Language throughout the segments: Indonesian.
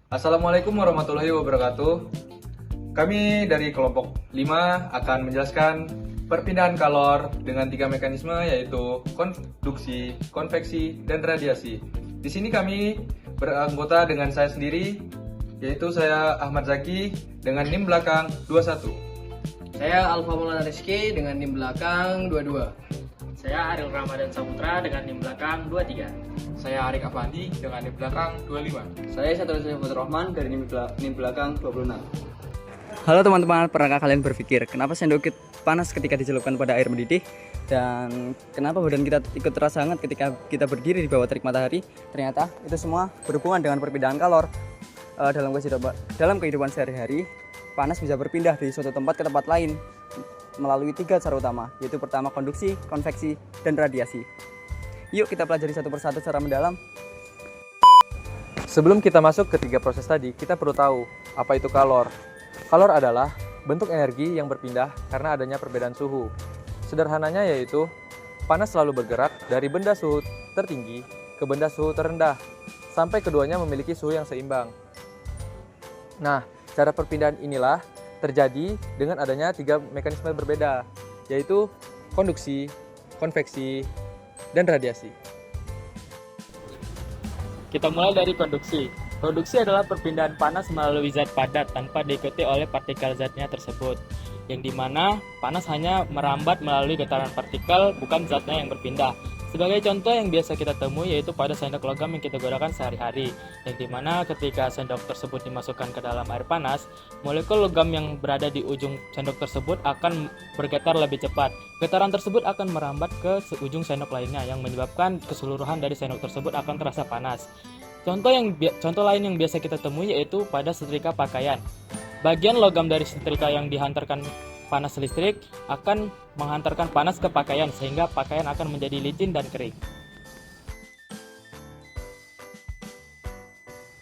Assalamualaikum warahmatullahi wabarakatuh. Kami dari kelompok 5 akan menjelaskan perpindahan kalor dengan 3 mekanisme, yaitu konduksi, konveksi, dan radiasi. Di sini kami beranggota dengan saya sendiri, yaitu saya Ahmad Zaki dengan NIM belakang 21. Saya Alfa Maulana Rizky dengan NIM belakang 22. Saya Ariel Ramadan Saputra dengan NIM belakang 23. Saya Arik Afandi dengan NIM belakang 25. Saya Satul Saifur Rahman dari NIM belakang 26. Halo teman-teman, pernahkah kalian berpikir kenapa sendok panas ketika dicelupkan pada air mendidih? Dan kenapa badan kita ikut terasa hangat ketika kita berdiri di bawah terik matahari? Ternyata itu semua berhubungan dengan perpindahan kalor. Dalam kehidupan sehari-hari, panas bisa berpindah dari suatu tempat ke tempat lain melalui 3 cara utama, yaitu pertama konduksi, konveksi, dan radiasi. Yuk kita pelajari satu persatu secara mendalam. Sebelum kita masuk ke 3 proses tadi, kita perlu tahu apa itu kalor. Kalor adalah bentuk energi yang berpindah karena adanya perbedaan suhu. Sederhananya yaitu panas selalu bergerak dari benda suhu tertinggi ke benda suhu terendah sampai keduanya memiliki suhu yang seimbang. Nah, cara perpindahan inilah terjadi dengan adanya 3 mekanisme berbeda, yaitu konduksi, konveksi, dan radiasi. Kita mulai dari konduksi. Konduksi adalah perpindahan panas melalui zat padat tanpa diikuti oleh partikel zatnya tersebut, yang dimana panas hanya merambat melalui getaran partikel, bukan zatnya yang berpindah. Sebagai contoh yang biasa kita temui yaitu pada sendok logam yang kita gunakan sehari-hari, yang dimana ketika sendok tersebut dimasukkan ke dalam air panas, molekul logam yang berada di ujung sendok tersebut akan bergetar lebih cepat. Getaran tersebut akan merambat ke ujung sendok lainnya yang menyebabkan keseluruhan dari sendok tersebut akan terasa panas. Contoh lain yang biasa kita temui yaitu pada setrika pakaian. Bagian logam dari setrika yang dihantarkan panas listrik akan menghantarkan panas ke pakaian sehingga pakaian akan menjadi licin dan kering.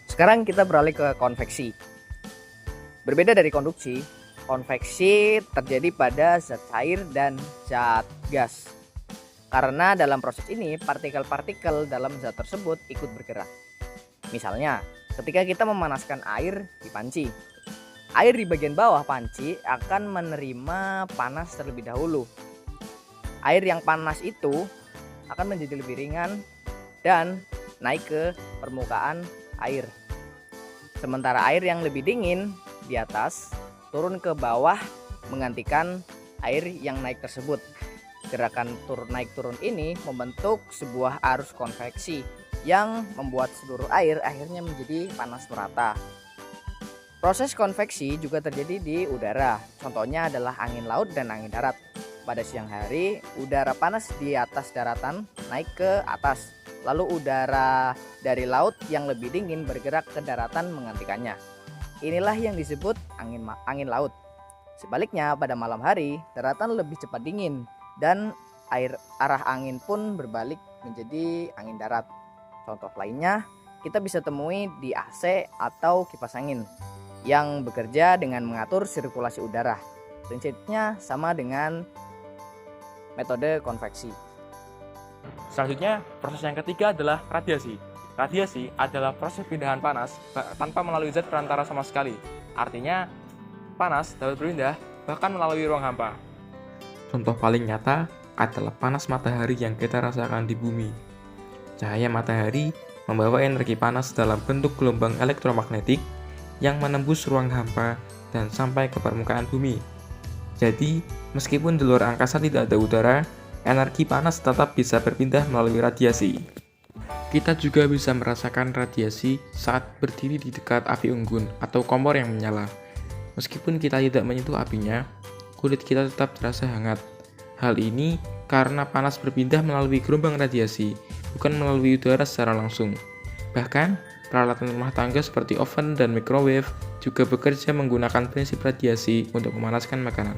Sekarang kita beralih ke konveksi. Berbeda dari konduksi, konveksi terjadi pada zat cair dan zat gas. Karena dalam proses ini partikel-partikel dalam zat tersebut ikut bergerak. Misalnya, ketika kita memanaskan air di panci, air di bagian bawah panci akan menerima panas terlebih dahulu. Air yang panas itu akan menjadi lebih ringan dan naik ke permukaan air. Sementara air yang lebih dingin di atas turun ke bawah menggantikan air yang naik tersebut. Gerakan naik turun ini membentuk sebuah arus konveksi yang membuat seluruh air akhirnya menjadi panas merata. Proses konveksi juga terjadi di udara. Contohnya adalah angin laut dan angin darat. Pada siang hari, udara panas di atas daratan naik ke atas. Lalu udara dari laut yang lebih dingin bergerak ke daratan menggantikannya. Inilah yang disebut angin laut. Sebaliknya, pada malam hari, daratan lebih cepat dingin dan arah angin pun berbalik menjadi angin darat. Contoh lainnya, kita bisa temui di AC atau kipas angin yang bekerja dengan mengatur sirkulasi udara. Prinsipnya sama dengan metode konveksi. Selanjutnya, proses yang ketiga adalah radiasi. Radiasi adalah proses pindahan panas tanpa melalui zat perantara sama sekali. Artinya, panas dapat berpindah bahkan melalui ruang hampa. Contoh paling nyata adalah panas matahari yang kita rasakan di bumi. Cahaya matahari membawa energi panas dalam bentuk gelombang elektromagnetik yang menembus ruang hampa dan sampai ke permukaan bumi. Jadi, meskipun di luar angkasa tidak ada udara, energi panas tetap bisa berpindah melalui radiasi. Kita juga bisa merasakan radiasi saat berdiri di dekat api unggun atau kompor yang menyala. Meskipun kita tidak menyentuh apinya, kulit kita tetap terasa hangat. Hal ini karena panas berpindah melalui gelombang radiasi, bukan melalui udara secara langsung. Bahkan, peralatan rumah tangga seperti oven dan microwave juga bekerja menggunakan prinsip radiasi untuk memanaskan makanan.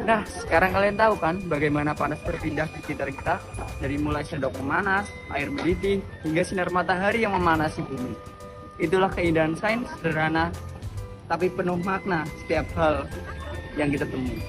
Nah, sekarang kalian tahu kan bagaimana panas berpindah di sekitar kita, dari mulai sendok memanas, air mendidih, hingga sinar matahari yang memanasi bumi. Itulah keindahan sains sederhana, tapi penuh makna setiap hal yang kita temui.